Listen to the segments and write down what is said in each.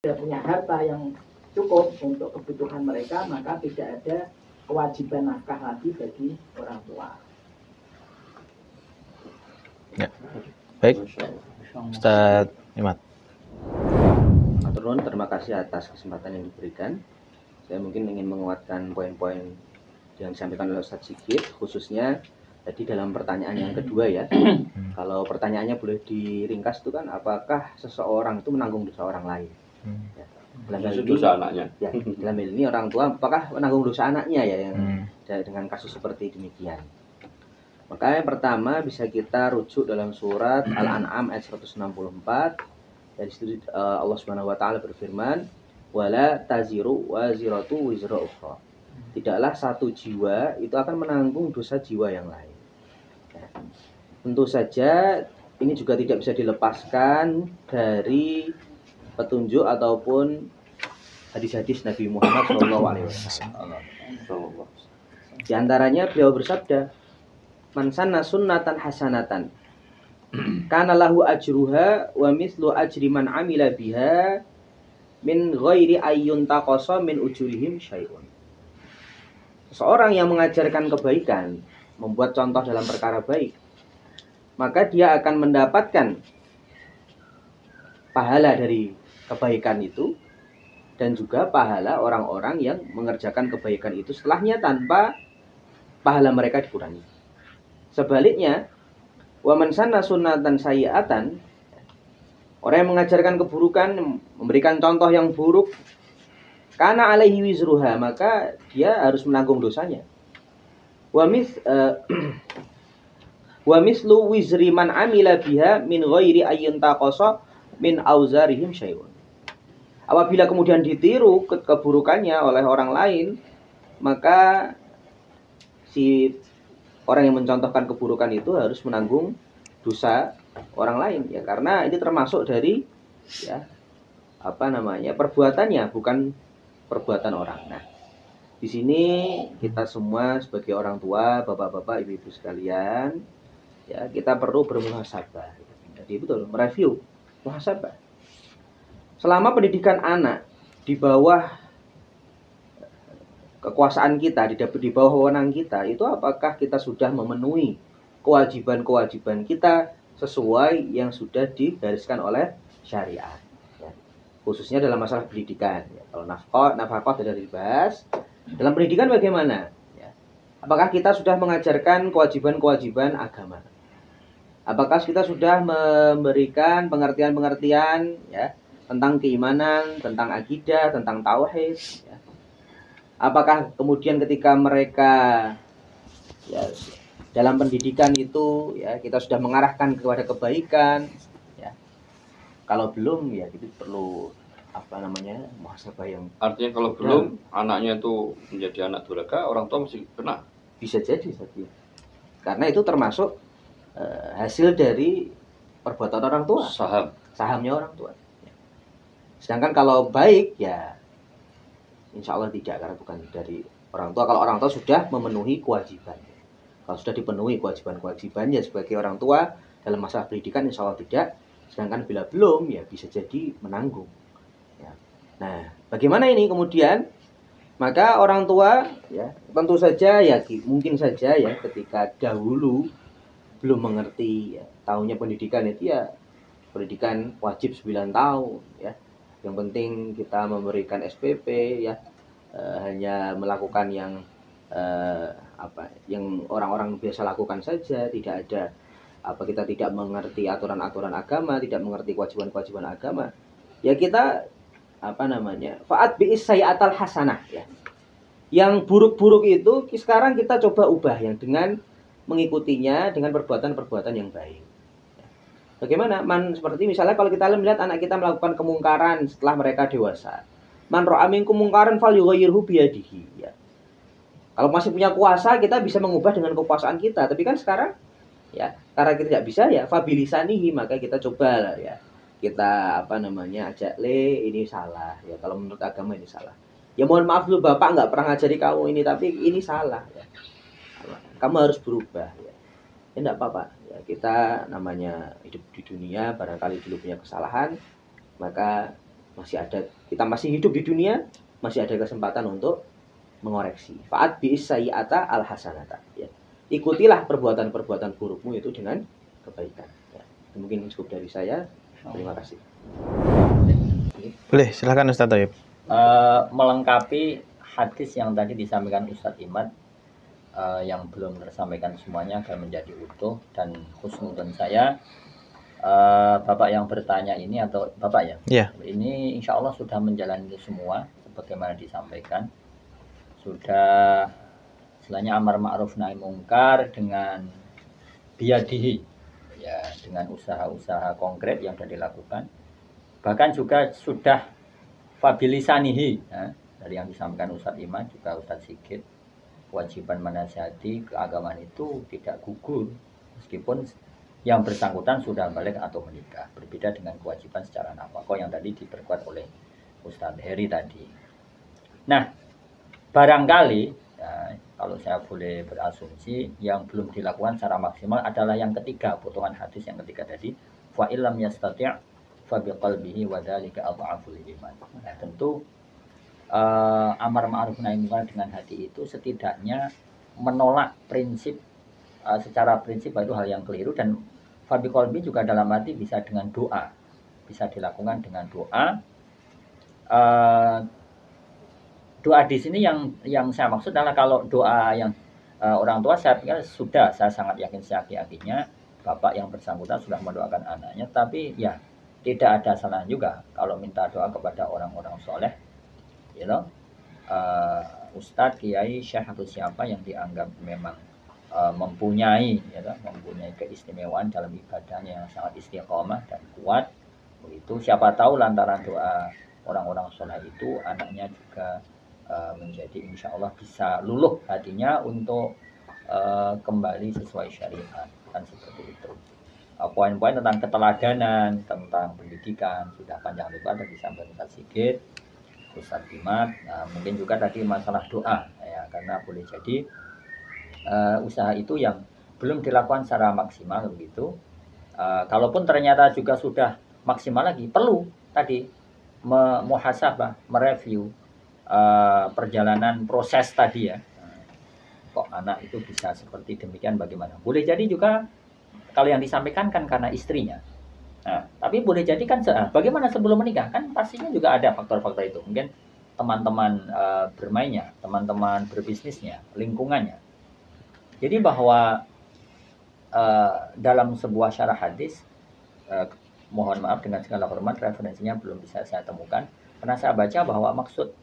tidak punya harta yang cukup untuk kebutuhan mereka, maka tidak ada kewajiban nafkah lagi bagi orang tua. Ya. Baik, Ustaz Imat. Maturnuwun, terima kasih atas kesempatan yang diberikan. Saya mungkin ingin menguatkan poin-poin yang disampaikan oleh Ustaz Sigit, khususnya tadi dalam pertanyaan yang kedua ya. Kalau pertanyaannya boleh diringkas itu kan, apakah seseorang itu menanggung dosa orang lain? Ya. Dalam hal ini, dosa anaknya. Ya, dalam hal ini orang tua apakah menanggung dosa anaknya ya, yang dengan kasus seperti demikian. Maka yang pertama bisa kita rujuk dalam surat Al-An'am ayat 164. Dari situ Allah Subhanahu wa taala berfirman, "Wala taziru waziratu wizra ukhra." Tidaklah satu jiwa itu akan menanggung dosa jiwa yang lain. Ya. Tentu saja ini juga tidak bisa dilepaskan dari petunjuk ataupun hadis-hadis Nabi Muhammad SAW. Di antaranya beliau bersabda, "Man sanna sunnatan hasanatan kana lahu ajruha wa mislu ajri man amila biha min ghairi ayyun taqasa min ujurihim syai'un." Seseorang yang mengajarkan kebaikan, membuat contoh dalam perkara baik, maka dia akan mendapatkan pahala dari kebaikan itu dan juga pahala orang-orang yang mengerjakan kebaikan itu setelahnya tanpa pahala mereka dikurangi. Sebaliknya, wa man sanna sunnatan sayyi'atan, orang yang mengajarkan keburukan, memberikan contoh yang buruk, kana alaihi wizruha, maka dia harus menanggung dosanya. Wa mislu wizri man amila biha min ghairi ayyun taqasa min auzarihim syai'un. Apabila kemudian ditiru keburukannya oleh orang lain, maka si orang yang mencontohkan keburukan itu harus menanggung dosa orang lain ya, karena ini termasuk dari ya perbuatannya, bukan perbuatan orang. Nah, di sini kita semua sebagai orang tua, bapak-bapak, ibu-ibu sekalian, ya kita perlu bermuhasabah. Jadi betul mereview, muhasabah. Selama pendidikan anak di bawah kekuasaan kita, di bawah wewenang kita, itu apakah kita sudah memenuhi kewajiban-kewajiban kita sesuai yang sudah digariskan oleh syariat ya. Khususnya dalam masalah pendidikan ya. Kalau nafkah sudah dibahas, dalam pendidikan bagaimana ya? Apakah kita sudah mengajarkan kewajiban-kewajiban agama? Apakah kita sudah memberikan pengertian-pengertian ya tentang keimanan, tentang akidah, tentang tauhid ya? Apakah kemudian ketika mereka ya dalam pendidikan itu ya kita sudah mengarahkan kepada kebaikan ya. Kalau belum ya itu perlu muhasabah yang artinya kalau belum anaknya itu menjadi anak durhaka, orang tua mesti kena. Bisa jadi saja. Karena itu termasuk hasil dari perbuatan orang tua, sahamnya orang tua. Sedangkan kalau baik ya insya Allah tidak, karena bukan dari orang tua. Kalau orang tua sudah memenuhi kewajiban, kalau sudah dipenuhi kewajiban-kewajibannya sebagai orang tua dalam masalah pendidikan, insya Allah tidak. Sedangkan bila belum, ya bisa jadi menanggung. Ya. Nah, bagaimana ini kemudian? Maka orang tua, ya tentu saja ya mungkin saja ya ketika dahulu belum mengerti, ya, tahunya pendidikan itu ya pendidikan wajib 9 tahun, ya. Yang penting kita memberikan SPP ya, hanya melakukan yang yang orang-orang biasa lakukan saja, tidak ada kita tidak mengerti aturan-aturan agama, tidak mengerti kewajiban-kewajiban agama. Ya kita fa'at bi'is sayyi'atal hasanah ya. Yang buruk-buruk itu sekarang kita coba ubah yang dengan mengikutinya dengan perbuatan-perbuatan yang baik. Bagaimana? Seperti misalnya kalau kita melihat anak kita melakukan kemungkaran setelah mereka dewasa. Man ra'a minkum mungkaran falyughayyirhu biyadihi ya. Kalau masih punya kuasa, kita bisa mengubah dengan kekuasaan kita. Tapi kan sekarang ya, karena kita tidak bisa ya fabilisanihi, maka kita coba ya. Kita ajak ini salah ya. Kalau menurut agama ini salah. Ya mohon maaf dulu Bapak nggak pernah ngajari kamu ini, tapi ini salah ya. Kamu harus berubah ya. Ya enggak apa-apa. Ya, kita namanya hidup di dunia, barangkali dulu punya kesalahan, maka kita masih hidup di dunia, masih ada kesempatan untuk mengoreksi. Fa'at bi'is sayyi'ata al-hasanata. Ya. Ikutilah perbuatan-perbuatan burukmu itu dengan kebaikan. Ya. Mungkin cukup dari saya. Terima kasih. Boleh, silahkan Ustadz Thayyib. Melengkapi hadis yang tadi disampaikan Ustadz Imad, yang belum tersampaikan semuanya agar menjadi utuh dan khusnudzon saya, Bapak yang bertanya ini atau Bapak ya? Iya. Ini insya Allah sudah menjalani semua sebagaimana disampaikan. Sudah istilahnya amar ma'ruf nahi mungkar dengan biyadihi, ya, dengan usaha-usaha konkret yang sudah dilakukan. Bahkan juga sudah fabilisanihi, ya, dari yang disampaikan Ustadz Imam juga Ustadz Sigit, kewajiban menasihati keagamaan itu tidak gugur meskipun yang bersangkutan sudah balik atau menikah. Berbeda dengan kewajiban secara nafkah yang tadi diperkuat oleh Ustadz Heri tadi. Nah, barangkali ya, kalau saya boleh berasumsi, yang belum dilakukan secara maksimal adalah yang ketiga, potongan hadis yang ketiga tadi, fa illam yastati' fa biqalbihi wa dzalika adhaful iman. Nah, tentu amar ma'ruf nahi mungkar dengan hati itu setidaknya menolak prinsip, secara prinsip itu hal yang keliru, dan fa biqalbi juga dalam arti bisa dengan doa, bisa dilakukan dengan doa. Doa di sini yang saya maksud adalah kalau doa yang orang tua, saya pikir saya sangat yakin seyakin-yakinnya bapak yang bersangkutan sudah mendoakan anaknya, tapi ya tidak ada salah juga kalau minta doa kepada orang-orang soleh, you know, ustadz, kiai, syekh atau siapa yang dianggap memang mempunyai keistimewaan dalam ibadahnya yang sangat istiqomah dan kuat. Begitu, siapa tahu lantaran doa orang-orang soleh itu anaknya juga menjadi insya Allah bisa luluh hatinya untuk kembali sesuai syariat, kan seperti itu. Poin-poin tentang keteladanan, tentang pendidikan sudah panjang lebar tadi disampaikan Ustadz Sigit, Ustadz Imad. Nah, mungkin juga tadi masalah doa ya, karena boleh jadi usaha itu yang belum dilakukan secara maksimal begitu. Kalaupun ternyata juga sudah maksimal lagi, perlu tadi muhasabah, mereview perjalanan proses tadi ya. Kok anak itu bisa seperti demikian, bagaimana? Boleh jadi juga kalau yang disampaikan kan karena istrinya. Nah, tapi boleh jadi kan bagaimana sebelum menikah, kan pastinya juga ada faktor-faktor itu. Mungkin teman-teman bermainnya, teman-teman berbisnisnya, lingkungannya. Jadi bahwa dalam sebuah syarah hadis, mohon maaf dengan segala hormat referensinya belum bisa saya temukan, karena saya baca bahwa maksud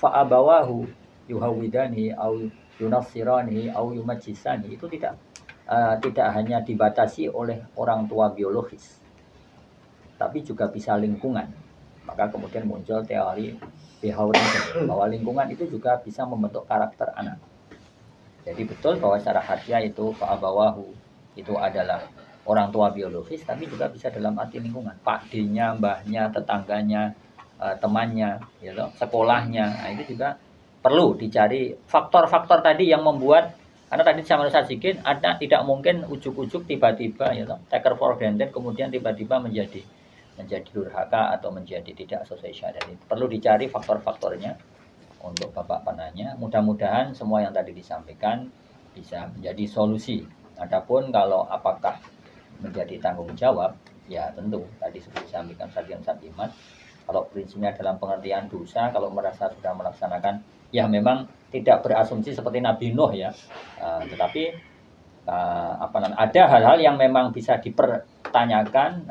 fa'abawahu yuhawidani au yunassirani au yumajjisani itu tidak hanya dibatasi oleh orang tua biologis, tapi juga bisa lingkungan. Maka kemudian muncul teori behaviorism bahwa lingkungan itu juga bisa membentuk karakter anak. Jadi betul bahwa secara harfiah itu fa'abawahu itu adalah orang tua biologis, tapi juga bisa dalam arti lingkungan, pakdenya, mbahnya, tetangganya, temannya, gitu, sekolahnya. Nah, itu juga perlu dicari faktor-faktor tadi yang membuat, karena tadi sama Ustadz Sigit, ada tidak mungkin ujuk-ujuk tiba-tiba, gitu, take for granted, kemudian tiba-tiba menjadi durhaka atau menjadi tidak sesuai syariat. Perlu dicari faktor-faktornya untuk bapak penanya. Mudah-mudahan semua yang tadi disampaikan bisa menjadi solusi. Adapun kalau apakah menjadi tanggung jawab, ya tentu tadi seperti disampaikan Ustadz Imad, kalau prinsipnya dalam pengertian dosa, kalau merasa sudah melaksanakan, ya memang tidak berasumsi seperti Nabi Nuh ya, tetapi ada hal-hal yang memang bisa dipertanyakan,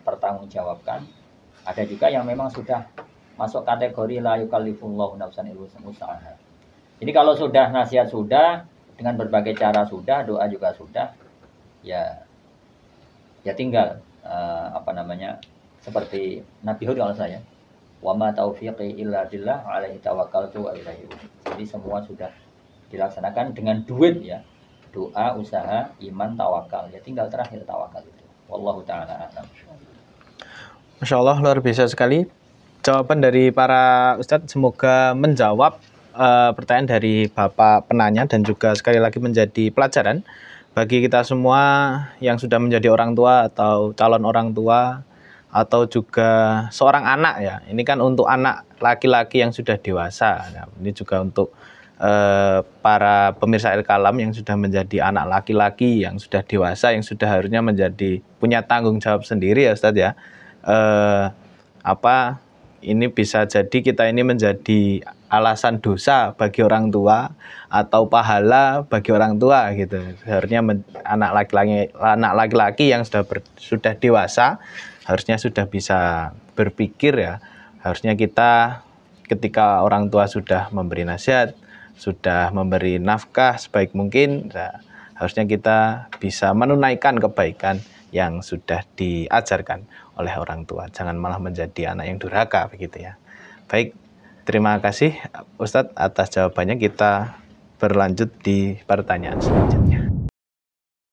pertanggungjawabkan. Ada juga yang memang sudah masuk kategori la yukallifullahu nafsan illa wus'aha. Jadi kalau sudah nasihat sudah, dengan berbagai cara sudah, doa juga sudah, ya tinggal seperti Nabi Hud kalau saya, wa ma taufiqi illa billah alaihi tawakkaltu wa ilaihi. Jadi semua sudah dilaksanakan dengan duit ya, doa, usaha, iman, tawakal. Ya tinggal terakhir tawakal itu. Wallahu taala a'lam. Masya Allah, luar biasa sekali jawaban dari para ustadz. Semoga menjawab pertanyaan dari bapak penanya dan juga sekali lagi menjadi pelajaran bagi kita semua yang sudah menjadi orang tua atau calon orang tua, atau juga seorang anak ya. Ini kan untuk anak laki-laki yang sudah dewasa. Nah, ini juga untuk para pemirsa Al-Kalam yang sudah menjadi anak laki-laki yang sudah dewasa, yang sudah harusnya menjadi punya tanggung jawab sendiri ya Ustadz ya. Ini bisa jadi kita ini menjadi alasan dosa bagi orang tua atau pahala bagi orang tua gitu. Seharusnya anak laki-laki yang sudah dewasa harusnya sudah bisa berpikir ya. Harusnya kita ketika orang tua sudah memberi nasihat, sudah memberi nafkah sebaik mungkin, nah, harusnya kita bisa menunaikan kebaikan yang sudah diajarkan oleh orang tua. Jangan malah menjadi anak yang durhaka begitu ya. Baik, terima kasih Ustadz atas jawabannya. Kita berlanjut di pertanyaan selanjutnya.